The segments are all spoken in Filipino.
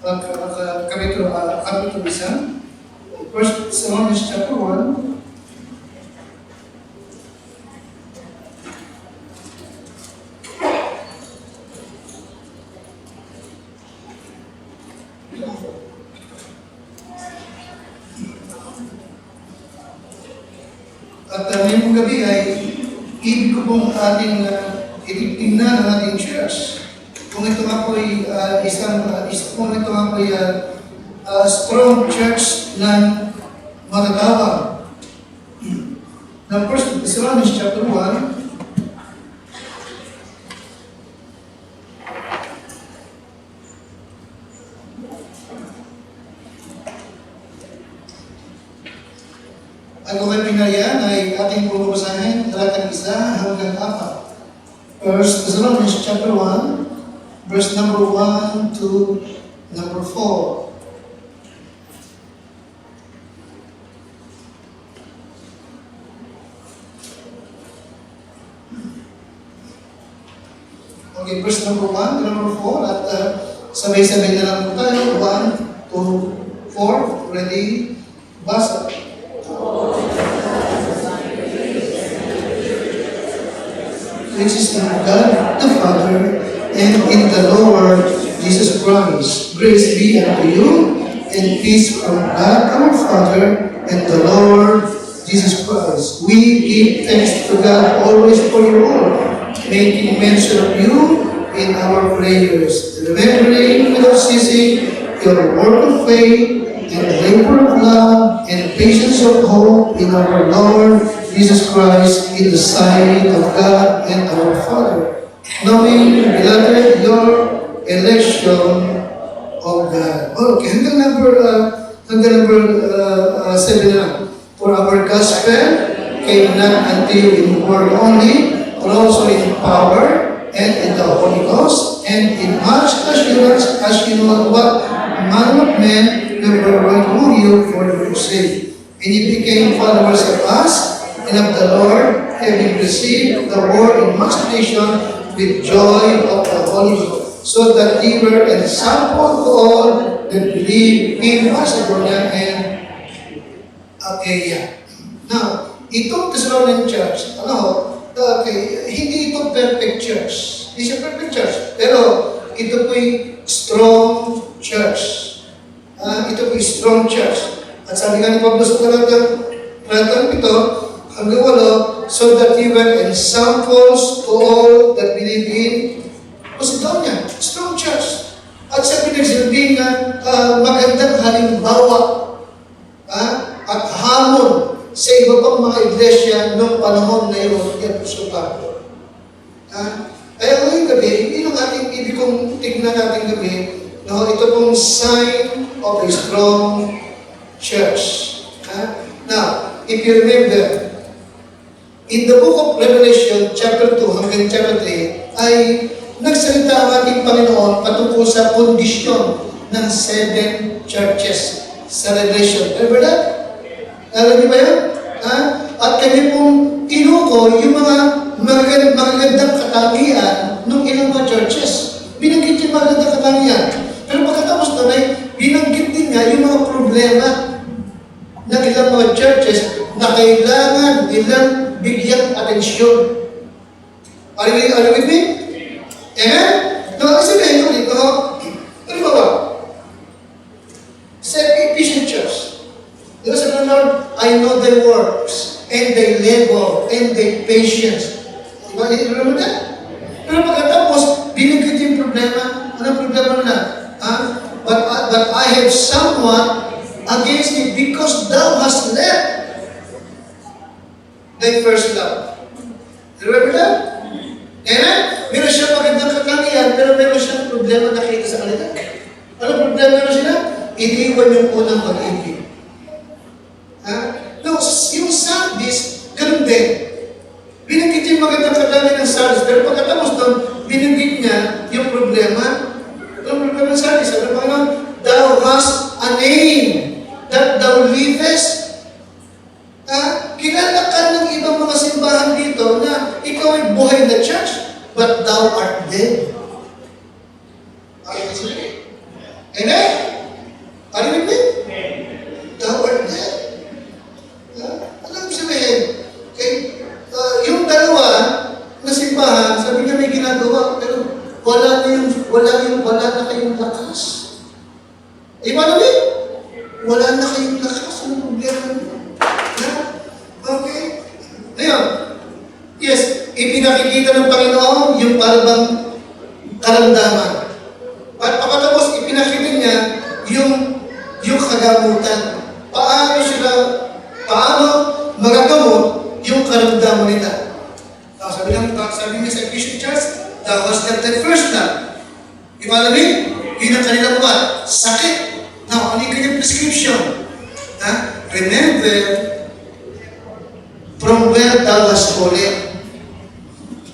kapitulo 1, First Thessalonians chapter 1. At ngayong gabi ay ibig ko pong ating ititignan ang ating church. Kung ito nga po ay strong church ng matatawag. Ng 1 Thessalonians chapter 1, ang kung pinariyan ay ating pupusahin talatang 1 hanggang 4. 1 Thessalonians chapter 1, verse number 1 to number 4. Okay, verse number 1 to number 4 at sabay-sabay na lang po tayo. 1 to 4. Ready? Basa. Which is in God the Father and in the Lord Jesus Christ. Grace be unto you and peace from God our Father and the Lord Jesus Christ. We give thanks to God always for you all, making mention of you in our prayers, remembering without ceasing your work of faith and labor of love and patience of hope in our Lord Jesus Christ in the sight of God and our Father, knowing, beloved, your election of God. Okay, hanggang number 7 na. For our gospel came not unto you in word only, but also in power and in the Holy Ghost, and in much assurance, as you know what manner of men we were going to you for your sake. And you became followers of us and of the Lord, having received the word in masturbation with joy of the Holy Ghost, so that ye were an example to all that believe in Macedonia and Achaia. Now, itong Thessalonian church, hindi ito perfect church. Hindi siya perfect church. Pero ito po'y strong church. Ito po'y strong church. At sabi nga ni Pablo sa talatang 7 hanggang 8, so that you were examples to all that believe in Macedonia. Strong church. At sa pinagsilbing magandang halimbawa at hamon sa iba pang mga iglesia noong panahon na yun, ni Apostol Pablo. Kaya ngayong gabi, hindi lang ating ibig kong tignan natin gabi, no, ito pong sign of a strong church. Now, if you remember, in the book of Revelation, chapter 2 hanggang chapter 3, ay nagsalita ang ating Panginoon patungkol sa kondisyon ng 7 churches sa Revelation. Remember that? Alam niyo ba yan? At kanya pong tinukoy yung mga magagandang katangian ng ilang mga churches. Binanggit yung magagandang katangian. Pero pagkatapos doon ay binanggit din nga yung mga problema ng ilang mga churches na kailangan nilang bigyang atensyon. Are you with me? Amen? Kasi ba ito dito? Ano ba? Sa Ephesian Church, diba sabi ng Lord, I know their works, and their labor, and their patience. Diba? Remember that? Pero pagkatapos, binigit yung problema. Anong problema nila? But I have somewhat against it because thou hast left thy first love. Remember that? Amen? Meron siya magandang katangian, pero meron siyang problema nakita sa kanila. Anong problema meron sila? Iniwan yung unang pag-ibig. No, yung Sardis, ganun din. Binanggit yung magandang katangian ng Sardis, pero pagkatapos doon, binanggit niya yung problema. Yung problema ng Sardis, ano ba nun? Thou hast a name that thou livest. Kilala ka ng ibang mga simbahan dito na ikaw ay buhay na church, but thou art dead. Amen? Are you with me? Thou art dead. Ano ibig sabihin? Okay? Yung dalawa na simbahan, sabi niya may ginagawa, pero wala na kayong lakas. Paano yun? Wala na kayong lakas. Ano problema niyo? Okay? Ngayon, yes, ipinakikita ng Panginoon yung parang karamdaman. At pagkatapos, ipinakita niya yung kagamutan. Paano magagamot yung karamdaman nila. Sabi niya sa Christian Church, that was not the first love. Ibalamin, yun ang kanilang what? Sakit. Now, ano yung kanyang prescription? Remember from where thou hast fallen.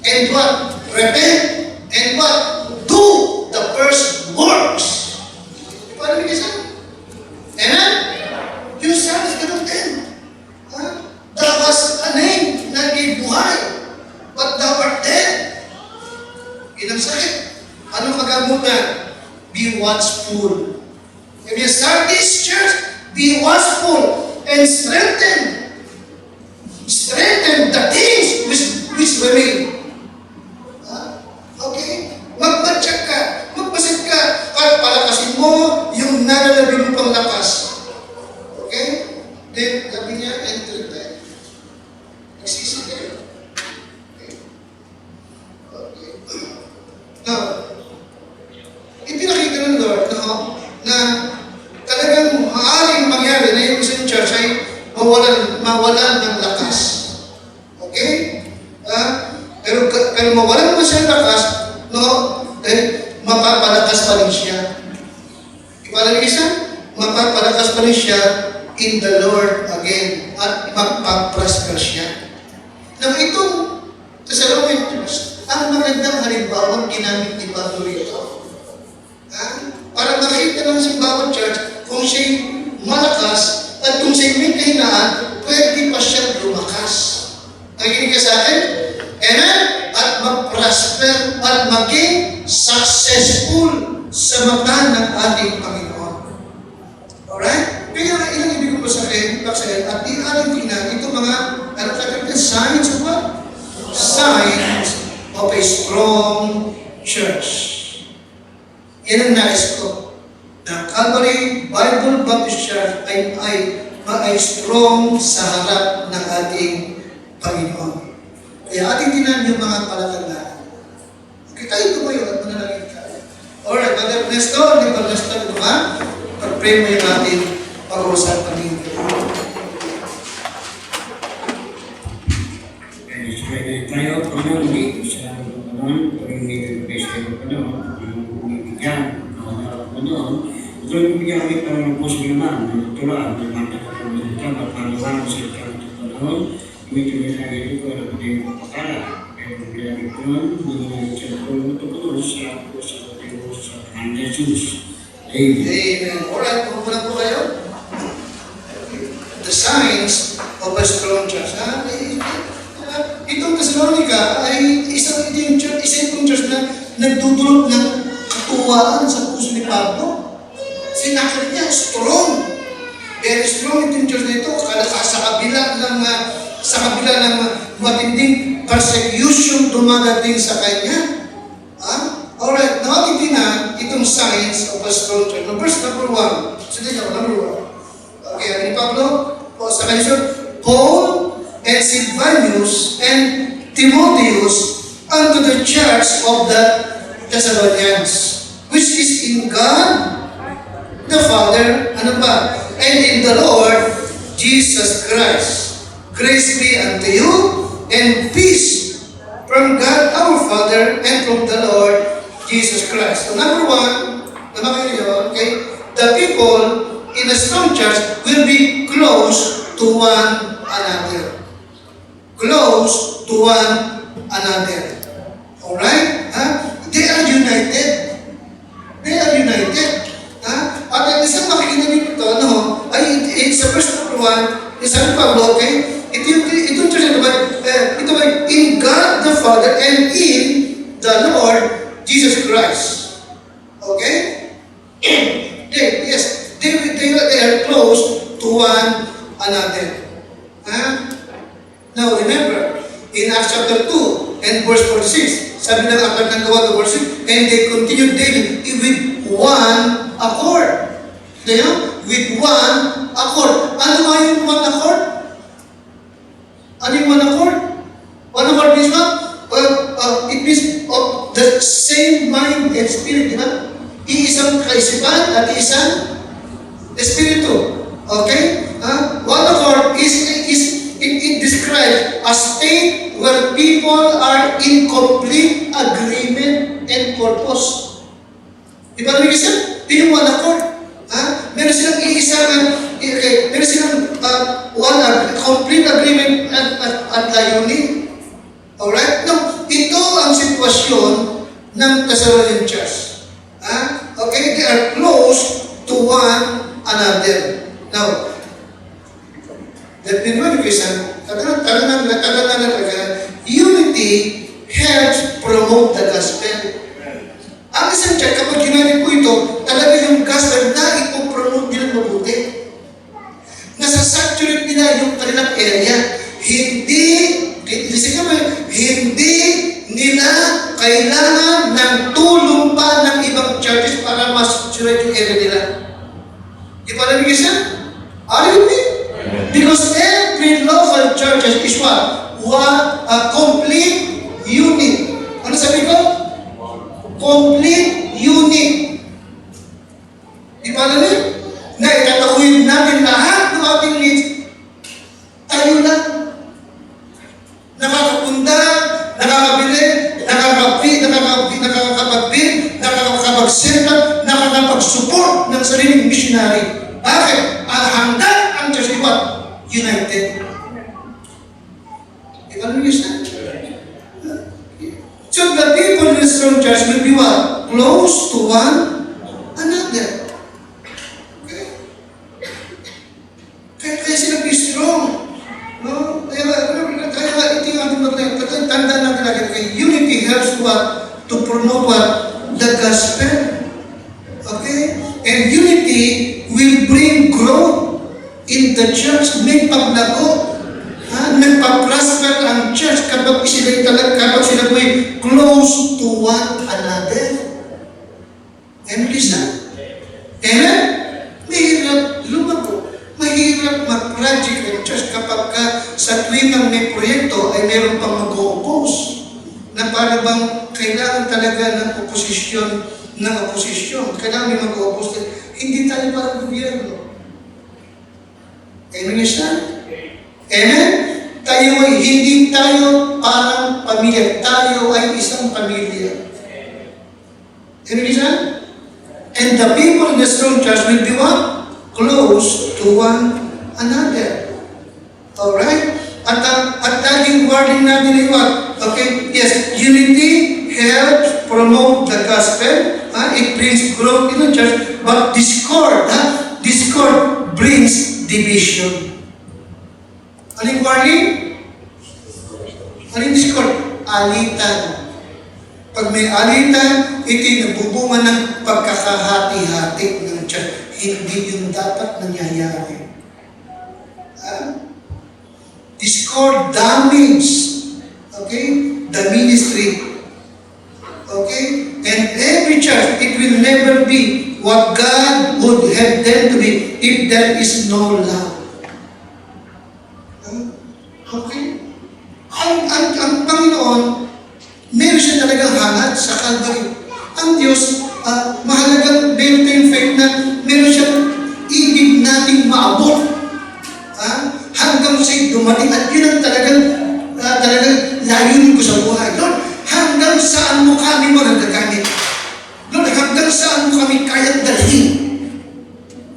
And what? Repent. And what? Do the first works. Ibalamin kasi. Amen? Yung sabi sa ganun din. Thou hast a name na buhay. But thou art dead. Yun ang sakit. Anong kagamutan? Be watchful. If you start this church, be watchful and strengthen the things which remain. Okay? Magbatsak ka. Magbasit ka. At palakasin mo yung nalalabi mo pang lakas. Okay? Then, sabi niya, enter tayo. Nagsisi tayo. Now, ipinakita ng Lord na talagang maaaring mangyari na yung isang church ay mawalan ng lakas. Okay? Pero mawalan mo siya ng lakas, mapapalakas pa rin siya. Ipalang isa, mapapalakas pa rin siya in the Lord again at magpaprosper siya. Now, itong Thessalonians, ang magandang halimbawa ginamit ni Pablo rito. Para makita ng simbawang church kung siya'y malakas at kung siya'y may kahinaan, pwede pa siya lumakas. Nakikinig ka sa akin? Amen? At mag-prosper at maging successful sa mata ng ating Panginoon. Alright? Kaya ilang ibig ko sa akin, at di ating tingnan, ito mga, signs of what? Signs of a strong church. Yan ang nais ko. Na Calvary Bible Baptist Church ay strong sa harap ng ating Panginoon. Kaya ating tinan yung mga palatandaan. Okay, tayo tumayo at manalangin tayo. Alright, Brother Ernesto, hindi ba Ernesto ito ha? Pag-pray mo yung ating pag-uusapan ngayon. Tayo, Panginoon, sa Panginoon, pag-ibig sa Panginoon, bigyan, Panginoon, ito yung bigyan kami para ng puso naman, ng tulaan, ng mga kapatid, at pangalaman sa ikaw ng Panginoon, tumitingin sa ito ko na pwede yung papakala. Kaya bigyan kami Panginoon, bigyan sa Panginoon, tukulo sa puso sa Panginoon Jesus. Amen. Amen. Alright, pumunta po kayo. The signs of a strong church. Itong Thessalonica ay isang church na nagdudulot ng katuwaan sa puso ni Pablo. Sinakit niya, strong. Very strong itong church na ito. Sa kabila ng matinding persecution dumadating sa kanya. Alright, nakatitina itong signs of a strong church. Verse number 1. Sige ka, number 1. Okay, ni Pablo, sa kanya, Paul and Silvanus and Timotheus unto the church of the Thessalonians, which is in God the Father, and in the Lord Jesus Christ. Grace be unto you, and peace from God our Father, and from the Lord Jesus Christ. So number 1, okay, the people in a strong church will be close to one another. Close to one another. Alright? They are united. They are united. At ang isang makikita dito, ay sa verse number 1, sabi Pablo, okay, ito church naman, ito ay in God the Father and in the Lord Jesus Christ. Okay? They are close to one another. Now remember, in Acts chapter 2 and verse 46, sabi ng Aklat ng Gawa, verse 6, and they continued daily with one accord. With one accord. Ano nga yung one accord? Ano yung one accord? One accord means what? It means of the same mind and spirit, di ba? Iisang kaisipan at isang espiritu. Okay? One accord it describes a state where people are in complete agreement and purpose. Di ba namin isa? Yung one accord. Meron silang meron silang complete agreement at layunin. Alright? Now, ito ang sitwasyon ng Thessalonian Church. Okay? They are close to one another. Now, let me know you isa, unity helps promote the gospel. Ang isang church, kapag ginamit po ito, talaga yung gospel na ipopromote nila mabuti. Nasa-saturate nila yung kanilang area. Hindi nila kailangan ng tulong pa ng ibang churches para ma-saturate yung area nila. Di ba namin isa? Are you with me? Because every local churches is what? A complete unit. Ano sabi ko? Complete unit. Di ba namin? Na itatawid natin lahat ng ating needs. Tayo lang. Nakakapunda, nakakabili, nakakapagbid, nakakapagserta, nakakapag-support ng sariling missionary. Bakit? Hanggang ang church ay what? United. Di ba namin isa? So the people in the strong church will be what? Close to one another. Okay? Kaya sila be strong. No? Kaya ito yung ating magkaya. Tanda natin lagi. Okay? Unity helps what? To promote what? The gospel. Okay? And unity will bring growth in the church. May paglago. Nagpa-prosper ang church kapag sila po'y close to one another. Amen, Lisa? Amen? Mahirap lumago. Mahirap mag-project ang church kapag sa tuwing ang may proyekto ay meron pang mag-o-oppose. Na para bang kailangan talaga ng oposisyon. Kailangan may mag-o-oppose. Hindi tayo parang gobyerno. Amen, Lisa? Amen? Hindi tayo parang pamilya. Tayo ay isang pamilya. Amen, Lisa? And the people in the strong church will be what? Close to one another. Alright? At laging wording natin ay what? Okay? Yes, unity helps promote the gospel. It brings growth in the church. But discord brings division. Aling warning? Aling discord? Alitan. Pag may alitan, ito'y nabubunga ng pagkakahati-hati ng church. Hindi yung dapat nangyayari. Discord damage, okay, the ministry. Okay? And every church, it will never be what God would have them to be if there is no love. Okay? Ang Panginoon, meron siya talagang hangat sa Calvary. Ang Diyos, mahalagang meron tayong faith na meron siyang ibig nating maabot. Hanggang sa'yo dumating. At yun ang talagang layunin ko sa buhay. Lord, hanggang saan mo kami magagamit? Lord, hanggang saan mo kami kayang dalhin?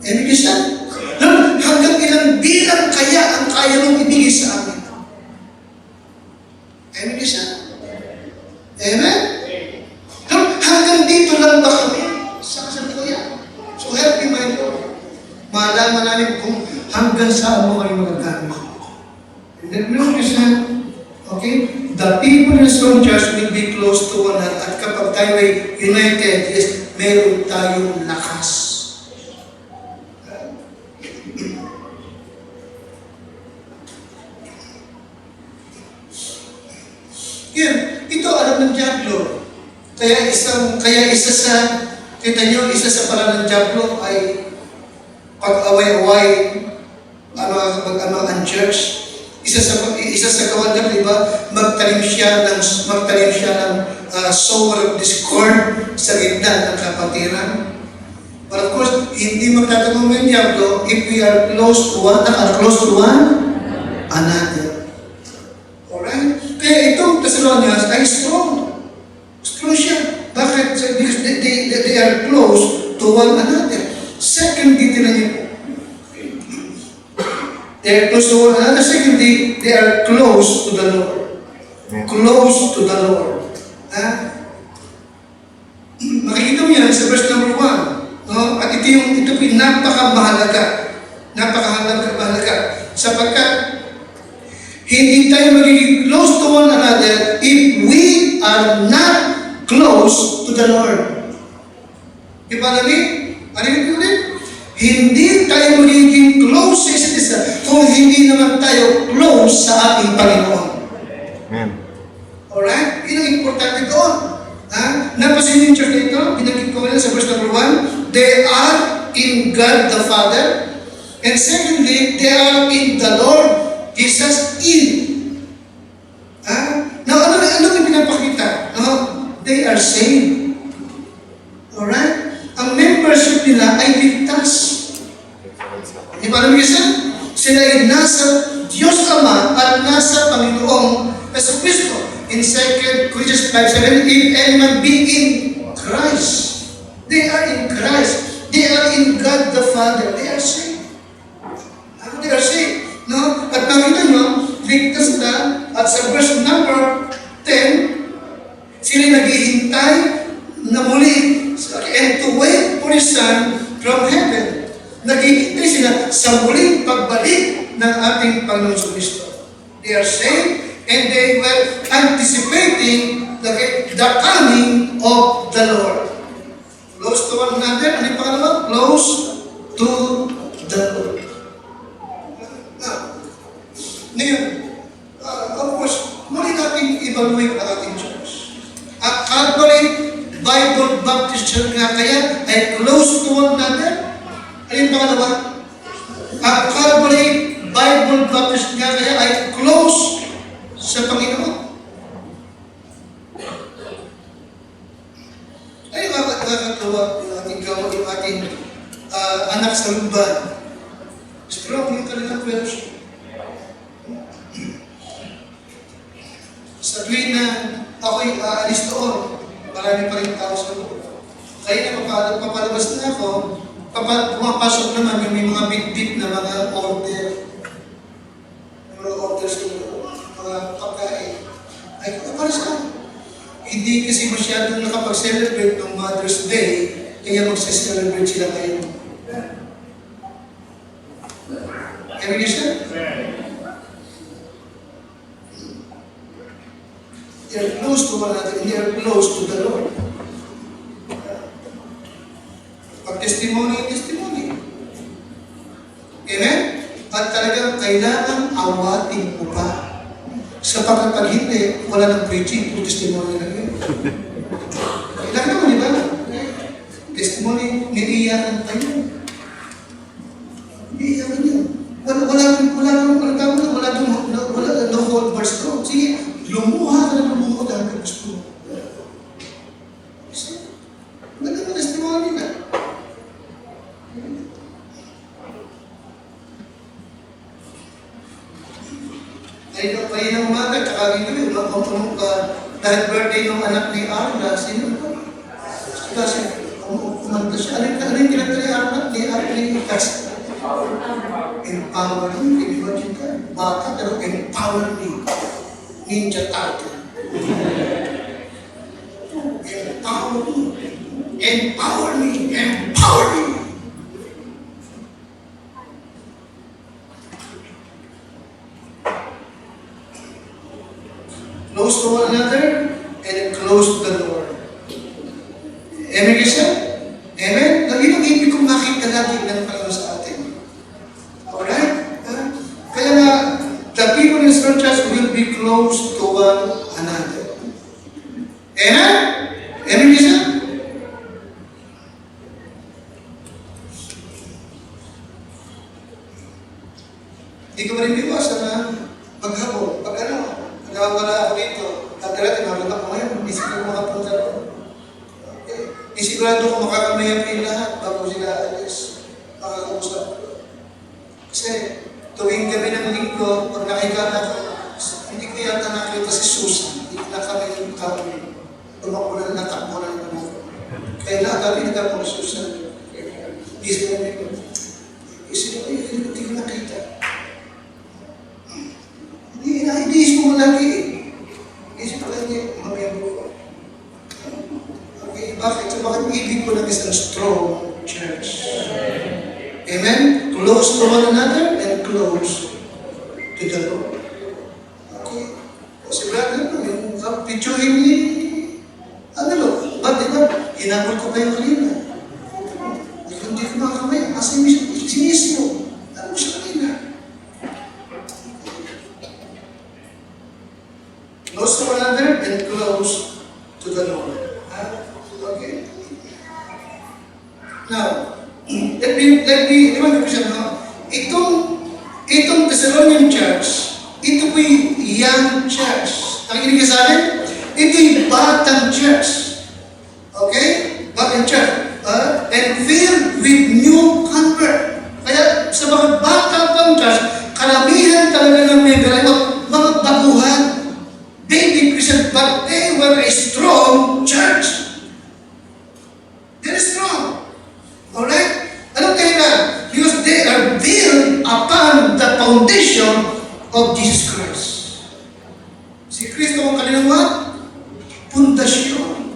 Amen, Kristian? Lord, hanggang ilang bilang kaya ang kaya mong ibigay sa amin? Amen, Kristian? Amen? Lord, hanggang dito lang ba kami? Sabi ko yan. So help me, my Lord. Malaman namin kung hanggang saan mo kami magagamit. And then, Lord, Kristian, okay? The people in the strong church will be close to one another. At kapag tayo ay united, yes, meron tayong lakas. Kaya isa sa, kita nyo, isa sa pala ng Diablo ay pag-away-away, ang church. Isa sa gawa niya, di ba? Magtanim siya ng sower of discord sa gitna ng kapatiran. But of course, hindi magtatanong ng Diablo if we are close to one another. Alright? Kaya itong Thessalonians ay strong. Strong siya. Bakit? Because they are close to one another. Second, titignan niyo po. They are close to one another. Secondly, they are close to the Lord. Close to the Lord. Makikita mo yan sa verse number 1. No? At ito po yung napaka-mahalaga. Napaka-mahalaga. Sapagkat hindi tayo magiging close to one another if we are not close to the Lord. Di ba namin? Ano yung ulit? Hindi tayo magiging close sa isa't isa kung hindi naman tayo close sa ating Panginoon. Amen. Alright? Yun ang importante doon. Napasin yung church dito, binagin ko sa verse number 1, they are in God the Father, and secondly, they are in the Lord Jesus in. Now, ano yung pinapakita? They are saved. Alright? Ang membership nila ay ligtas. Di ba alam niyo sila ay nasa Diyos Ama at nasa Panginoong Yesu Cristo. In 2 Corinthians 5:7, if any man be in Christ, they are in Christ. They are in God the Father. They are saved. They are saved. No? At nakita nyo, ligtas na. At sa verse number 10, sila naghihintay na muli and to wait for His Son from heaven. Naghihintay sila sa muling pagbalik ng ating Panginoon Kristo. They are saved and they were anticipating the coming of the Lord. Close to one another. Ano yung pangalawa? Close to the Lord. Ngayon, of course, muli natin evaluate ang ating church. At Calvary Bible Baptist Church nga kaya ay close to one another. Ano yung pangalawa? At Calvary Bible Baptist nga kaya ay close sa Panginoon. Ay, nakakatawa yung ating anak sa lumban. Strong yung kanilang fellowship. Sa tuwing na ako'y aalis doon, marami pa rin tao sa loob. Kaya na papalabas na ako, pumapasok naman yung may mga bit-bit na mga order. Mga orders ko, mga pagkain. Ay, para saan? Hindi kasi masyadong nakapag-celebrate ng Mother's Day, kaya mag-celebrate sila ngayon. Kaya niyo siya? They are close to one another and they are close to the Lord. Pag-testimony. Amen? At talagang kailangan awatin mo pa. Sapagkat pag hindi, wala nang preaching, puro testimony lang yun. Kailangan naman, di ba? Testimony, naiiyakan tayo. Naiiyakan yun. Wala no hold bars ko. Sige, lumuha ka na lumuha dahil gusto mo. Ganda mo testimony na. Ay na umaga, tsaka rin kami, dahil birthday ng anak ni Arla, sino ko? Kasi kumanta siya. Ano yung kinanta ni Arla? Ni Arla, empower me. Imagine ka, bata pero empower me. Ninja Turtle. Empower me. Empower me. Empower me. Close to one another and close to the Lord. Amen kasi? Amen? Yun ang ibig kong makita lagi ng Panginoon sa atin. Alright? Kaya nga, the people in Israel church will be close to one another. Amen? Amen Hindi ko pa rin iwasan na maghabol. Pag nawawala ako dito, dati magulat ako ngayon, hindi siguro makapunta ko. Okay. Hindi sigurado ko makakamayan kayo lahat bago sila alis. Makakausap ko. Kasi tuwing gabi ng linggo, pag nakikita ko, hindi ko yata nakita si Susan. Hindi na kami yung kami. Tumakbo na natakbo na naman ako. Kaya nakagabi na ako si Susan. Isip ko, hindi ko nakita. Iniisip mo lagi eh. Iniisip mo lagi, mamaya mo. Okay, bakit? So, bakit ibig ko ng isang strong church? Amen? Close to one another and close to the Lord. Okay? Kasi brother, yung picturein ni, ba't diba? Hinabol ko kayo kanina. Hindi ko makakamaya. Kasi sinisyo. Ano siya kanina? Close to one another and close to the Lord. Okay? Now, let me, itong Thessalonian church, ito po yung young church. Nakikinig ka sa akin? Ito yung batang church. Okay? Batang church. And filled with new convert. Kaya sa mga batang pang church, karamihan talaga ng member ay mga baguhan. Baby Christian, but they were a strong church. They're strong. Alright? Anong kailan? Because they are built upon the foundation of Jesus Christ. Si Kristo ang kanilang what? Pundasyon.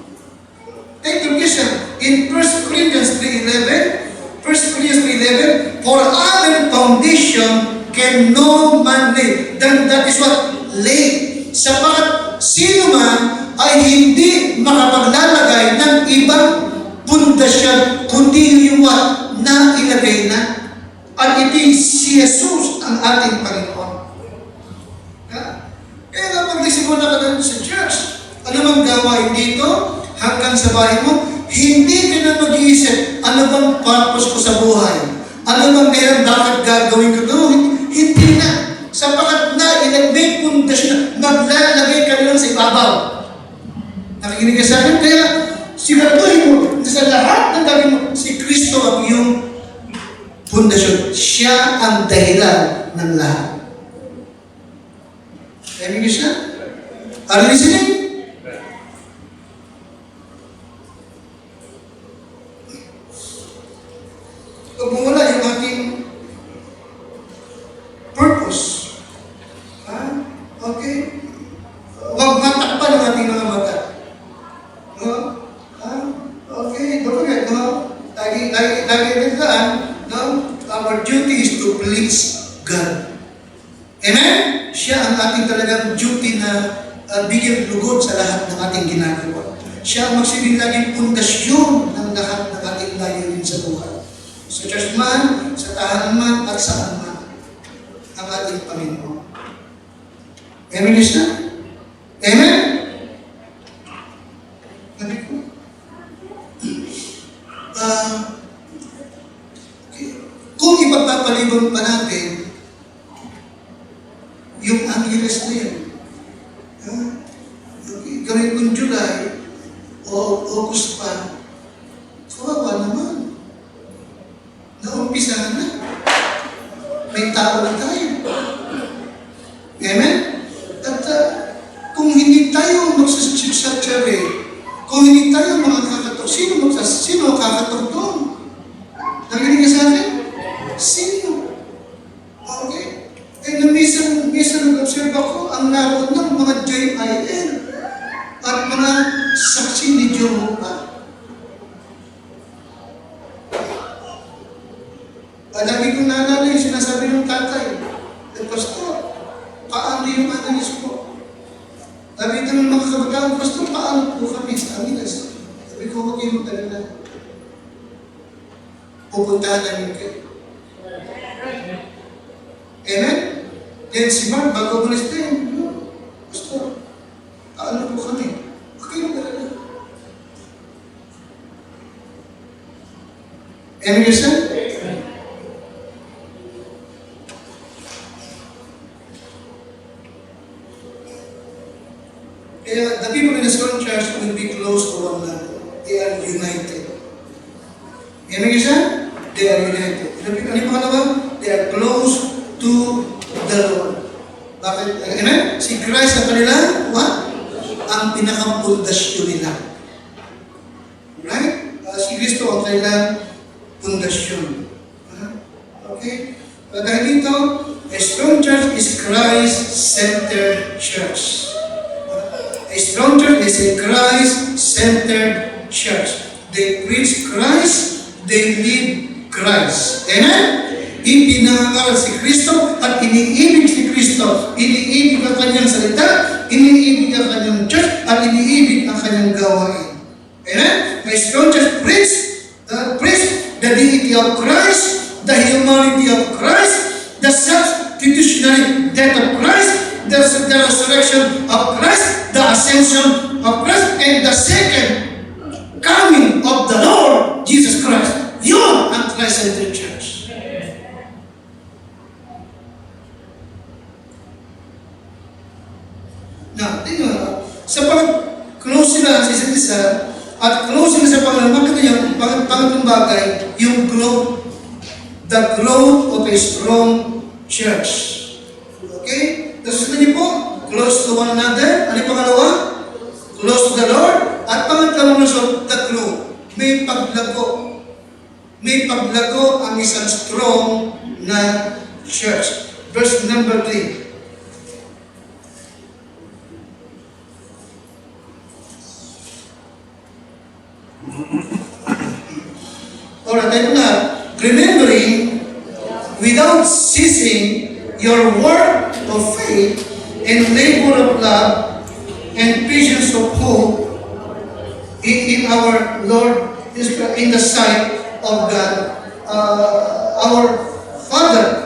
Take the vision in 1 Corinthians 3:11. 1 Corinthians 3:11, for other foundation can no man lay. Then that is what? Lay. Sapagat sino man ay hindi makapaglalagay ng ibang pundasyon, kundi yung what? Na ilagay na. At ito si Jesus ang ating Panginoon. Kaya nga pag-isimula ka doon sa church, ano mang gawain dito, hanggang sa bahay mo, hindi ka na mag-iisip, ano bang purpose ko sa buhay? Ano bang meron bakit gagawin ko doon? Hindi na. Sapagat na may pundasyon na maglalagay ka lang sa ibabaw. Nakikinig ka sa akin? Kaya siguraduhin mo na sa lahat ng gagawin mo, si Kristo ang iyong pundasyon. Siya ang dahilan ng lahat. Nakikinig siya? Are you listening? Pag mawala yung ating purpose. Okay? Huwag matakpan ang ating mga mata. No? Okay, don't forget, no? Lagi nagdaan, no? Our duty is to please God. Amen? Siya ang ating talagang duty na bigyan lugod sa lahat ng ating ginagawa. Siya ang magsilbing laging pundasyon ng lahat ng ating layunin sa buhay. Sa church man, sa tahanan man, at saan man, ang ating Panginoon. Amen, siya? Amen? Sabi ko, kung ipagpapalibon pa natin, yung Angeles na yun, gawin kong July o August pa, kawawa naman. Naumpisahan na. May tao na tayo. Amen? At kung hindi tayo magsasatsabe, kung hindi tayo makakatok, sino makakatok doon? Nakikinig ka sa akin? Sino? Okay. Na minsan nag-observe ako ang naroon ng mga JIL at mga saksi ni Jehovah. Lagi kong naalala yung sinasabi ng tatay, Pastor, paano yung analis ko? Sabi ng mga kabataan, Pastor, paano po kami sa analis? Sabi ko, huwag yung talala. Pupuntahan namin kayo. Amen? Then si Mark, bago umalis din, Pastor, paano po kami? Okay yung talala. Amen, you said? united. Ano yung pangalawa? They are close to the Lord. Bakit? Amen? Si Christ ang kanila, what? Ang pinakapundasyon nila. Right? Si Kristo ang kanilang pundasyon. Okay? Dahil dito, a strong church is Christ-centered church. A strong church is a Christ-centered church. They preach Christ, they live Christ. Amen? Ipinangaral si Kristo at iniibig si Kristo. Iniibig ang kanyang salita, iniibig ang kanyang church, at iniibig ang kanyang gawain. Amen? A strong church preach the deity of Christ, the humanity of Christ, the substitutionary death of Christ, the resurrection of Christ, the ascension of Christ, and the second coming of the Lord Jesus Christ. Yun ang Christ-centered church. Now, tingnan mo, sa pag-close sila sa isa't isa, at close sila sa Panginoon, makita niyo, pangatong bagay, yung growth, the growth of a strong church. Okay? Tapos niyo po, close to one another. Ano yung pangalawa? Close to the Lord. At pangatlong lusot, the growth. May paglago. May paglago ang isang strong na church. Verse number 3. Alright, tayo na. Remembering, without ceasing, your work of faith and labor of love and patience of hope in our Lord, in the sight of God, our Father.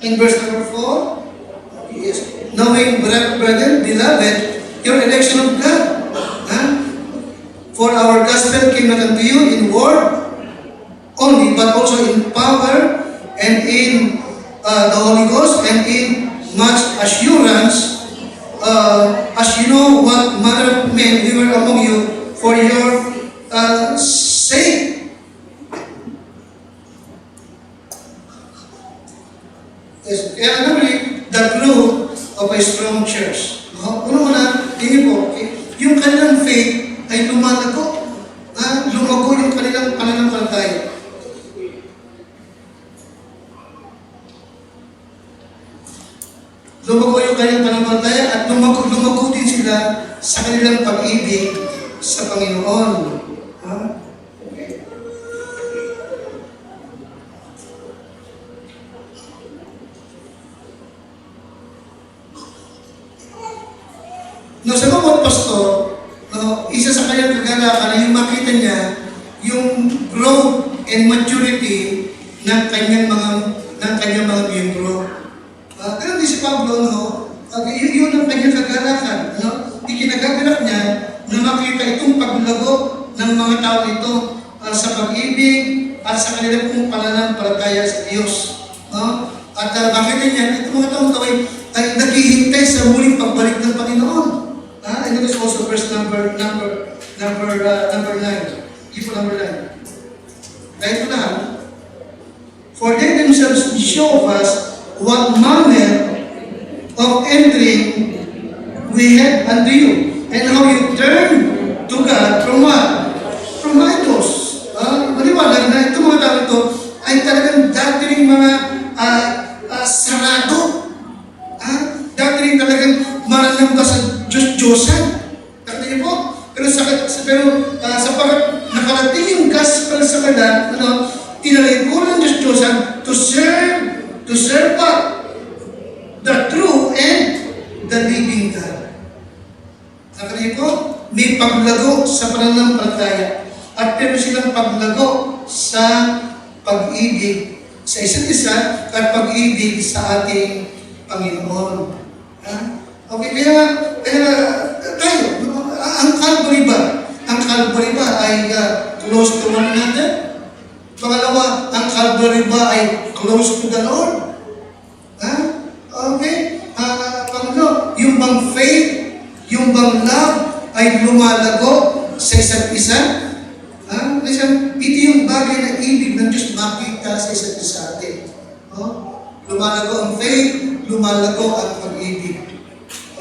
In verse number 4, yes, knowing, brethren, beloved, your election of God. For our gospel came not unto you in word only, but also in power and in the Holy Ghost and in much assurance, as you know what manner of men we were among you for your sake. Yes, kaya naman the growth of a strong church. Una-una, tingin po, yung kanilang faith ay lumalago. Lumago yung kanilang pananampalataya. Lumago yung kanilang pananampalataya at lumago din sila sa kanilang pag-ibig sa Panginoon. No, sa mga pastor, isa sa kanyang kagalakan ay yung makita niya yung growth and maturity ng kanyang mga miyembro. Ganun din si Pablo, yun ang kanyang kagalakan. Ikinagagalak niya na makita itong paglago ng mga tao ito sa pag-ibig at sa kanilang pong pananampalataya sa Diyos. At makita niya, itong mga taong ito ay naghihintay sa muling pagbalik ng Panginoon. And that is also verse number 9. Give number 9. Right na. For they themselves show us what manner of entering we had unto you, and how you turn to God from what? From idols. Maliwanag na itong mga tao ito ay talagang dating mga sarado. Dating talagang maranamba sa Diyos-Diyosan. Nakita niyo po? Pero sapagat nakarating yung gospel sa kanila, tinalikuran ng Diyos-Diyosan to serve what? The true and the living God. Nakita niyo po? May paglago sa pananampalataya at pero silang paglago sa pag-ibig sa isa't isa at pag-ibig sa ating Panginoon. Okay, kaya tayo, ang Calvary ba? Ang Calvary ba ay close to one another? Pangalawa, ang Calvary ba ay close to the Lord? lumalago sa isa't isa. Ito yung bagay na ibig ng Diyos makita sa isa't isa atin. Lumalago ang faith, lumalago ang pag-ibig.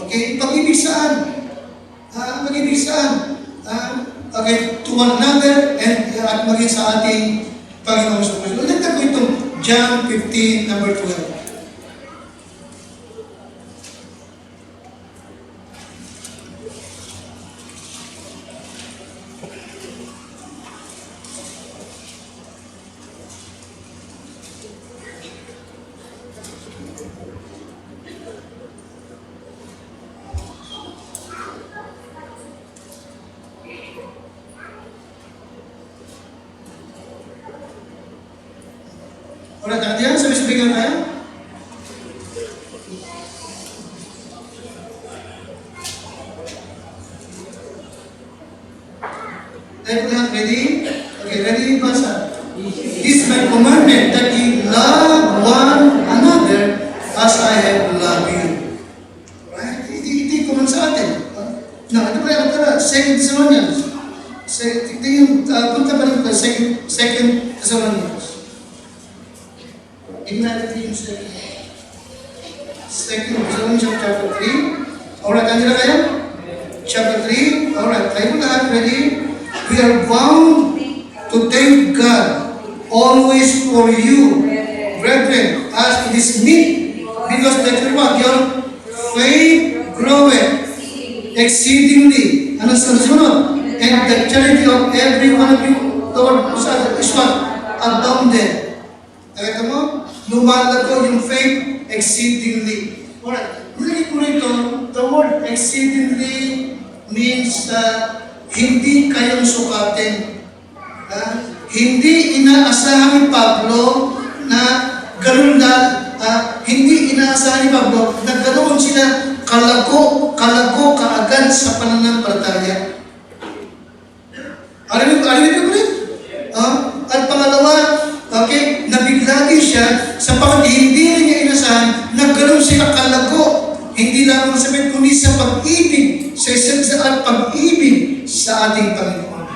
Okay? Pag-ibig saan? Pag-ibig saan? Okay, to one another at maging sa ating Panginoon sa Kristo. Ulitin ko itong John 15, number 12. Alright, nandiyan, sabi-sabihan tayo. Tayo po lahat, ready? Okay, ready? Basa. This is my commandment that you love one another as I have loved you. Right? Ito yung command sa atin. Now, ito pa yung 2 Thessalonians. Ito yung, punta pa rin pa, 2 Thessalonians. Tingnan natin yung 2 Thessalonians chapter 3. Alright, nandiyan na kayo? Chapter 3. Alright, tayo po lahat, ready? We are bound to thank God always for you, brethren, as it is meet, because that your faith groweth exceedingly. Ano sa sunod? And the charity of every one of you toward us is what? Abounded. Nakita mo? Lumalago yung faith exceedingly. Alright, nilagay ko rito, the word exceedingly means hindi kayang sukatin. Hindi inaasahan ni Pablo na ganun na, hindi inaasahan ni Pablo na ganoon sila kalago kaagad sa pananampalataya. Alam mo rin? At pangalawa, okay, nabigla din siya sapagkat hindi rin niya inasahan na ganoon sila kalago. Hindi lamang sabihin kundi sa pag-ibig, sa isa't isa at pag-ibig sa ating Panginoon.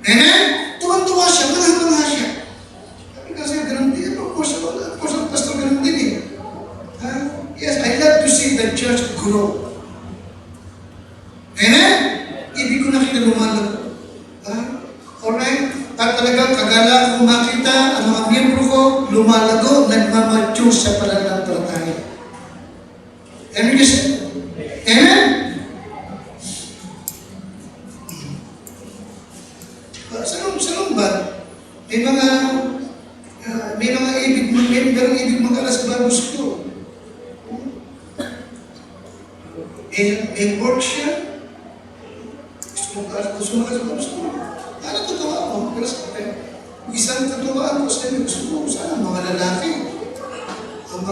Amen? Tuwan-tuwa siya, mangha-mangha siya. Kasi ganoon din, of course, ang pastor ganoon din eh. Yes, I love to see the church grow. Amen? Ibig ko nakita lumalago. Alright? At talagang kagala kung makita ang mga miyembro ko lumalago, nagmamature sa pananampalataya. Amen kasi? Amen? Sa ba? May mga ibig mag-alas sa Bible school. May work siya. Gusto mag-alas sa Bible school. Totoo ako. Pero isang totoo ako sa inyo. Gusto ko sana mga lalaki ang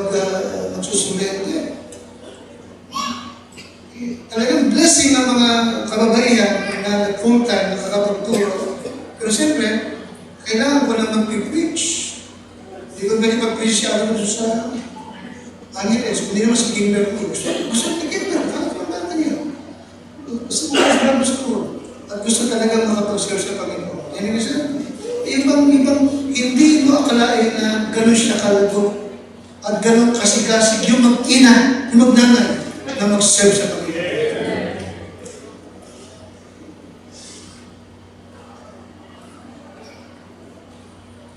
magsusulete. Talagang blessing ang mga kababaihan na full-time nakakapagturo. Pero siyempre, kailangan ko na mag-preach. Hindi ko pwede mag-preach siya ako sa Angeles. Hindi naman sa Kimber ko. Gusto ko Kimber. Kakapagpapatan niyo. Gusto ko sa Bible School. At gusto talagang makapag-serve sa Panginoon. Yan yung isa. Ibang, hindi mo akalain na gano'n siya kalago. At gano'n kasi yung mag-ina, yung magnanay, na mag-serve sa Panginoon.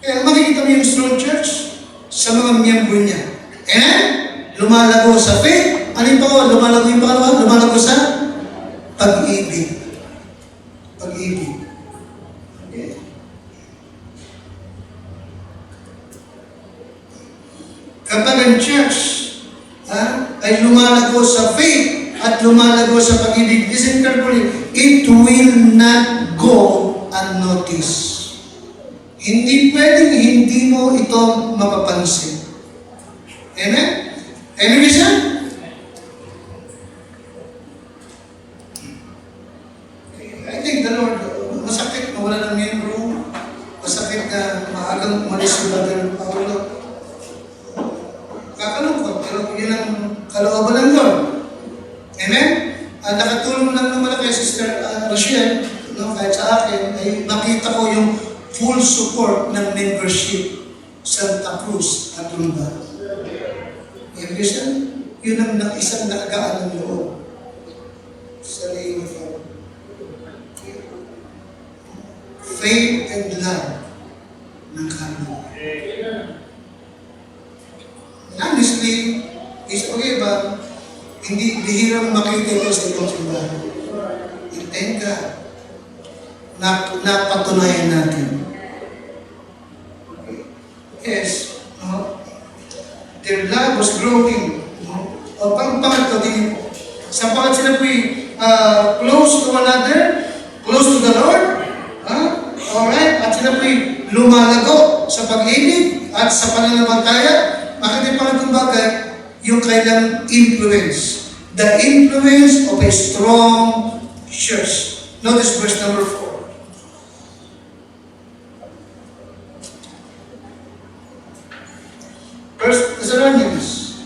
Kaya makikita mo yung strong church sa mga miyembro niya. And lumalago sa faith. Ano yung pangalawa? Lumalago yung pangalawa? Lumalago sa pag-ibig. Pag-ibig. Okay. Kapag ang church ay lumalago sa faith at lumalago sa pag-ibig, listen carefully, it will not go unnoticed. Hindi pwedeng hindi mo ito mapapansin. Amen? Amen siya? I think the Lord, masakit na wala ng miyembro, masakit na maagang umalis si Brother Paulo. Kakalungkot, pero yun ang kalooban ng Lord. Amen? nakatulong lang naman kay Sister Rochelle, no, kahit sa akin, ay makita ko yung full support ng membership Santa Cruz at Rumba. Ibig sabihin, yun ang isang nakagaan ng loob sa name of God. Faith and love ng kami. Honestly, is okay ba? Hindi bihirang makita ito sa ibang simbahan. Thank God. Napatunayan natin. Yes. No? Their love was growing. No? O pangatlo din po. Sapagat sila po close to one another, close to the Lord. Alright? At sila po lumalago sa pag-ibig at sa pananampalataya. Makita pa itong bagay, yung kailang influence. The influence of a strong church. Notice verse number 4. First Thessalonians.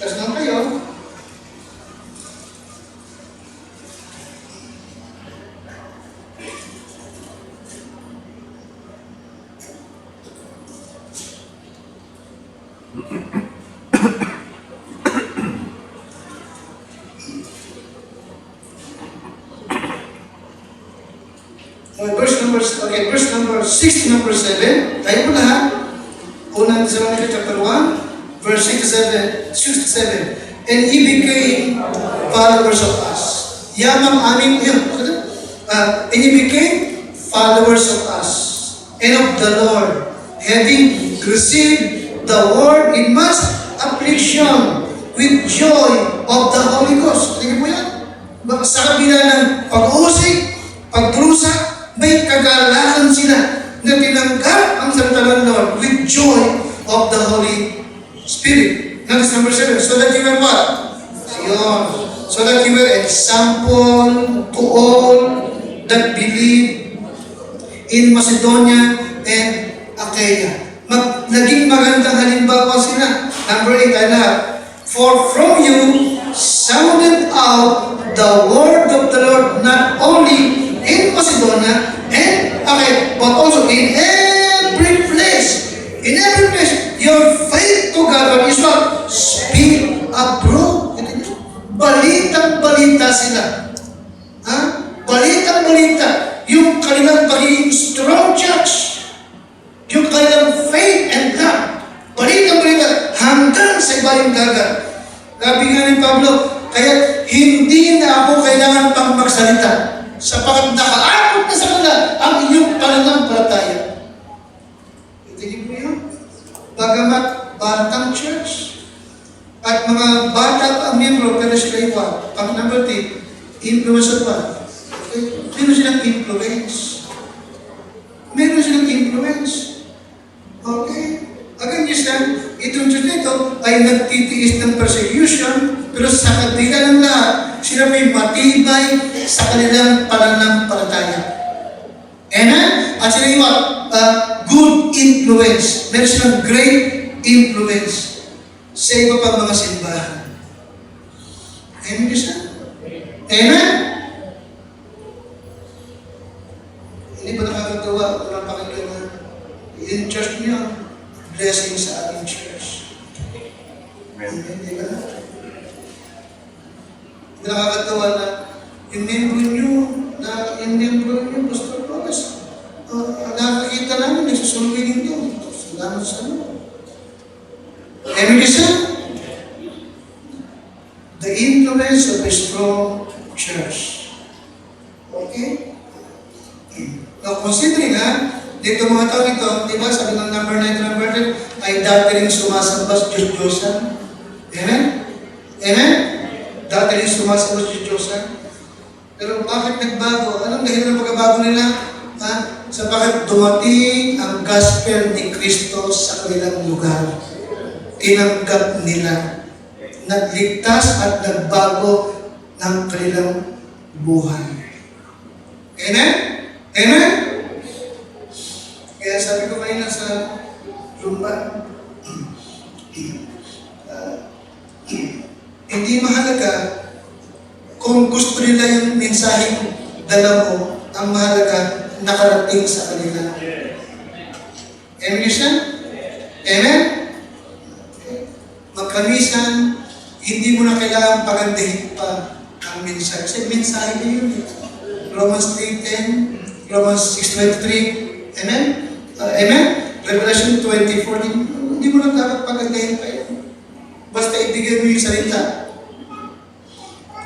Tapos lang kayo. Verse number 6 to number 7. Tayo po lahat. Unang Thessalonica chapter 1, verse 6 to 7. And he became followers of us. And he became followers of us and of the Lord, having received the word in much affliction with joy of the Holy Ghost. Tingnan mo yan. Sa kabila ng pag-uusig, pagdurusa, may kagalakan sila na tinanggap ang salita ng Lord with joy of the Holy Spirit. Notice number 7. So that you were what? Ayun. So that you were example to all that believe in Macedonia and Achaia. Naging magandang halimbawa sila. Number 8, I love. For from you sounded out the word of the Lord not only in Macedonia and Achaia, but also in every place. In every place, your faith to God is what? Speak abroad. Balitang-balita sila. Balitang-balita. Yung kanilang pagiging strong church. Yung kanilang faith and love. Balitang-balita hanggang sa ibayong dagat. Sabi nga ni Pablo, kaya hindi na ako kailangan pang magsalita. Sapagat nakaakot na sa kanila ang iyong pananampalataya. Itigil mo yun. Bagamat batang church at mga bata pa ang miyembro, pero sila iwan. Pang number 3, influence of what? Okay? Meron silang influence. Meron silang influence. Okay? Again, itong church nito ay nagtitiis ng persecution, pero sa kabila ng lahat, sila may matibay sa kanilang pananampalataya. Amen? At sila yung good influence. Meron silang great influence sa iba pang mga simbahan. Amen? Amen? Hindi ba nakakatawa ng Panginoon na yung church niya, blessing sa ating church. Amen? Di ba? Nakakatawa na yung membro nyo, Pastor Lopez, nakakita namin, nagsusulwi nito. Salamat sa ano. Amen kasi? The influence of a strong church. Okay? Now, considering dito mga tao nito, di ba, sabi ng number 9 and number 10, ay dati rin sumasambas Diyos-Diyosan. Amen? Amen? Dati rin sumasambas Diyos-Diyosan. Pero bakit nagbago? Anong dahilan ng pagbabago nila? Sapagat dumating ang gospel ni Kristo sa kanilang lugar. Tinanggap nila. Nagligtas at nagbago ng kanilang buhay. Amen? Amen? Kaya sabi ko kanina sa lumba, hindi mahalaga kung gusto nila yung mensaheng dala mo, ang mahalaga, nakarating sa kanila. Amen, Christian? Amen? Magkamisan, hindi mo na kailangan pagandahin pa ang mensahe. Kasi mensahe na yun. Romans 3:10, Romans 6:23, amen? Amen? Revelation 20:14, hindi mo na dapat pagandahin pa yun. Basta ibigay mo yung salita.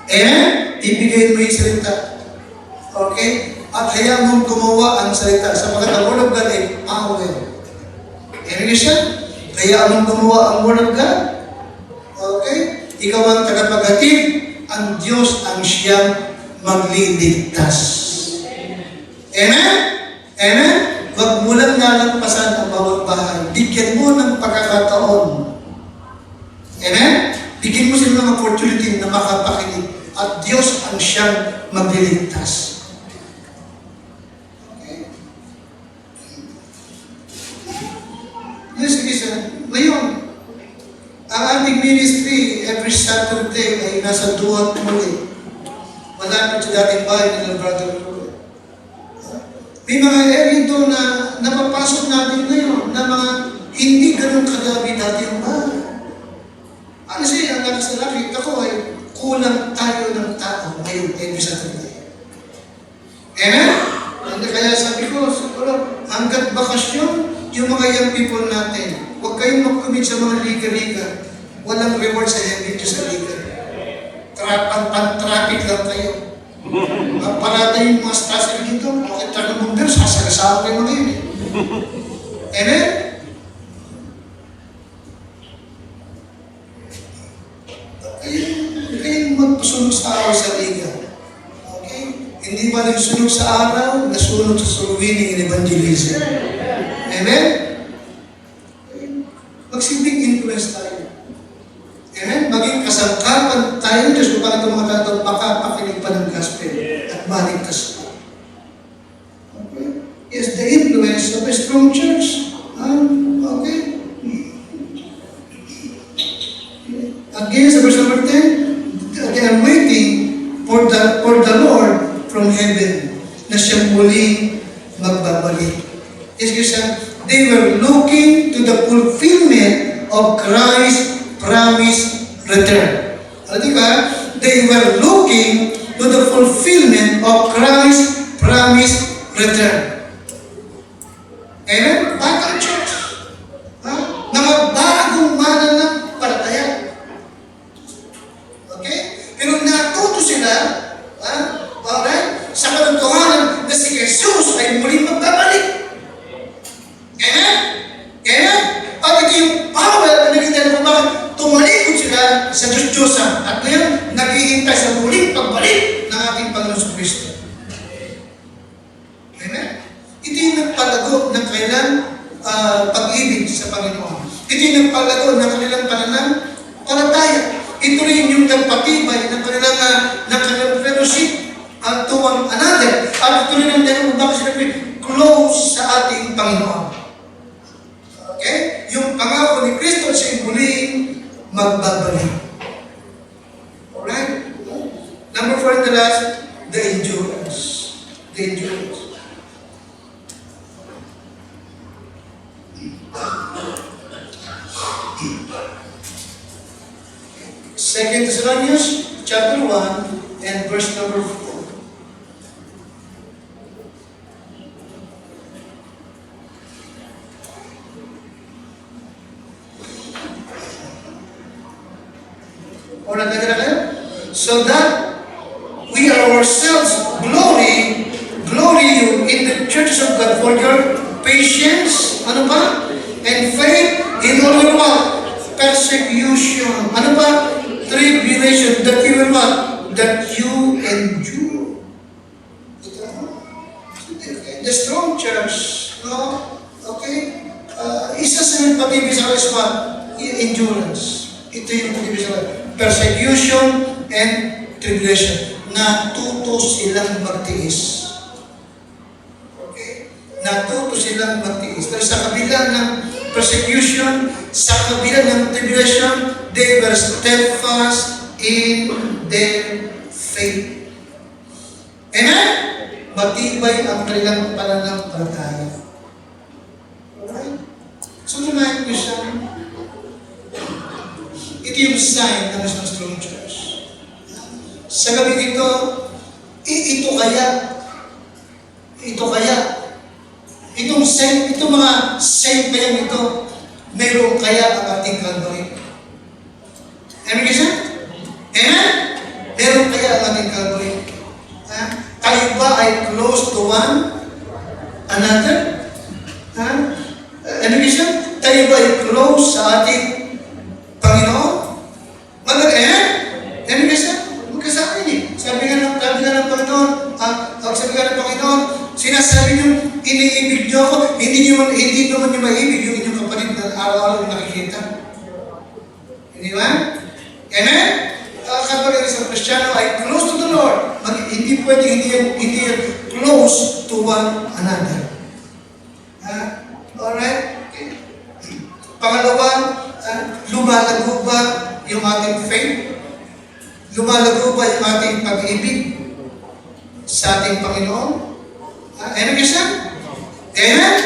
Amen? Ibigay mo yung salita. Okay? At hayaan mong gumawa ang salita. Sapagkat ang Word of God ay power. Amen, Christian? Hayaan mong gumawa ang Word of God. Okay? Ikaw ang tagapaghatid, ang Diyos ang siyang magliligtas. Amen? Amen? Huwag mo lang nalampasan ang bawat bahay. Bigyan mo ng pagkakataon. Amen? Bigyan mo sila ng opportunity na makapakinig. At Diyos ang siyang magliligtas. Okay? Yes, ngayon, ang ating ministry every Saturday ay nasa duhat muli. Malapit sa dating bahay ng Brother Lord. May mga area doon na napapasok natin ngayon na mga hindi ganun kagabi dati ang bahay. Kasi ang nakasalakit ako ay kulang tayo ng tao ngayon every Saturday. Amen? Kaya sabi ko, siguro, hanggat bakasyon, yung mga young people natin, huwag kayong mag-commit sa mga liga-liga. Walang reward sa heaven dito sa liga. Pan-traffic lang kayo. Parada yung mga stasyon dito, makita ng bumbero, sasagasama kayo mga yun. Amen? Kayong magpasunog sa araw sa liga. Okay? Hindi ba nagsunog sa araw, nasunog sa winning in evangelism. Amen? Magsilbing influence tayo. Amen? Maging kasangkapan tayo Diyos kung paano mga tatang makapakinig pa ng gospel at maligtas pa. Okay? Yes, the influence of a strong church. Okay? Again, sa verse number 10, they are waiting for the Lord from heaven na siyang muling magbabalik. Yes, Christian, they were looking to the fulfillment of Christ's promised return. Ano ka? They were looking to the fulfillment of Christ's promised return. Amen? Batang church. Mga bagong mananampalataya. Okay? Pero natuto sila, alright, sa katotohanan na si Jesus ay muling magbabalik. Amen? Amen? At ito yung power na nakita na bakit tumalikod sila sa Diyos-Diyosan at ngayon naghihintay sa muling pagbalik ng ating Panginoon sa Kristo. Amen? Ito yung nagpalago ng kailang pag-ibig sa Panginoon. Ito yung nagpalago ng kanilang pananampalataya. Ito rin yung nagpatibay ng kanilang fellowship to one another. At ito rin ang dahil bakit sila close sa ating Panginoon. Okay? Yung pangako ni Kristo siya muling magbabalik. Alright? Number 4 and the last, the endurance. The endurance. Second Thessalonians chapter 1 and verse number 4. So that we ourselves glory you in the churches of God for your patience, ano ba? And faith in all your what? Persecution. Ano ba? Tribulation. That you will what? That you endure. The strong church, no? Okay? Isa sa nagpatibig sa karisma, endurance. Ito yung nagpatibig sa karisma. Persecution and tribulation. Natuto silang magtiis. Okay? Natuto silang magtiis. Pero sa kabila ng persecution, sa kabila ng tribulation, they were steadfast in their faith. faith. Amen? Matibay ang kanilang pananampalataya. Alright? So tonight, Christian, ito yung sign ng isang strong church. Sa gabi ito, ito kaya, itong mga sign pa yan ito, mayroon kaya ang ating Calvary. Amen, Christian? Amen? Meron kaya ang ating Calvary. Tayo ba ay close to one another? Ano Christian? Tayo ba ay close sa ating Panginoon? Amen? Amen Christian? Huwag ka sa akin eh. Sabi nga ng Panginoon, sinasabi niyo, iniibig niyo ako, hindi naman niyo maibig yung inyong kapatid na araw-araw yung nakikita. Hindi ba? Amen? Kapag isang Kristiyano ay close to the Lord, hindi pwede hindi yan close to one another. Alright? Okay. Pangalawa, lumalago ba yung ating faith? Lumalago ba yung ating pag-ibig sa ating Panginoon? Amen, Christian? Amen?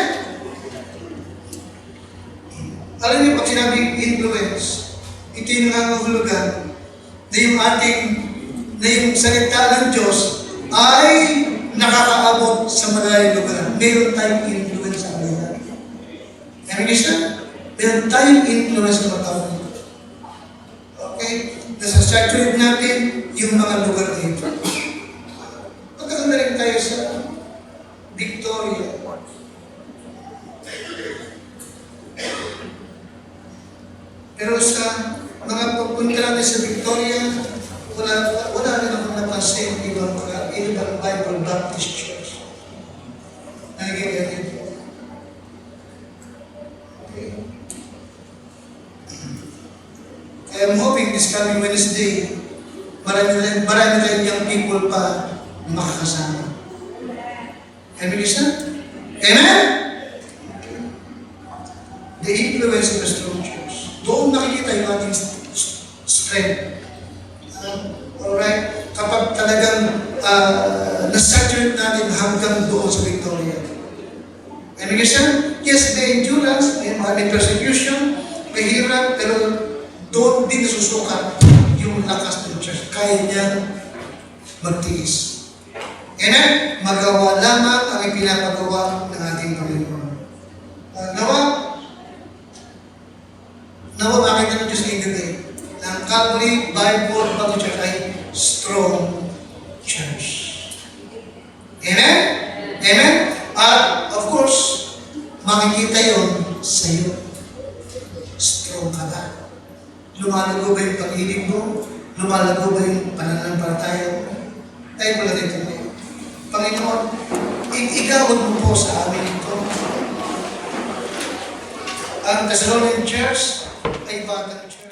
Alam niyo, pag sinabing influence, ito yung nangangahulugan na yung salita ng Diyos ay nakakaabot sa malayong lugar. Meron tayong influence sa kanila. Amen, Christian? Meron tayong influence sa mga tao. Okay? Nasa-saturate natin yung mga lugar dito. Pagkakang na rin tayo sa Victoria. Pero sa mga pagpunta natin sa Victoria, wala rin akong napansin ibang Bible Baptist Church. Nakikita dito. Okay. I'm hoping this coming Wednesday, marami tayong young people pa makakasama. Amen, Christian? Amen? The influence of the strong church. Doon nakikita yung ating strength. Alright? Kapag talagang nasaturate natin hanggang doon sa Victoria. Amen, Christian? Yes, may endurance, may persecution, may hirap, pero doon din nasusukat yung lakas ng church. Kaya niyang magtiis. Amen? Magawa lamang ang ipinapagawa ng ating Panginoon. Nawa makita ng Diyos sa inyo din na ang Calvary Bible Baptist Church ay strong church. Amen? Amen? At of course, makikita yun sa iyo. Strong ka ba? Lumalago ba yung pag-ibig mo? Lumalago ba yung pananampalataya mo? Tayo mo natin ito. Panginoon, igawad mo po sa amin ito. Ang Thessalonian Church ay batang church.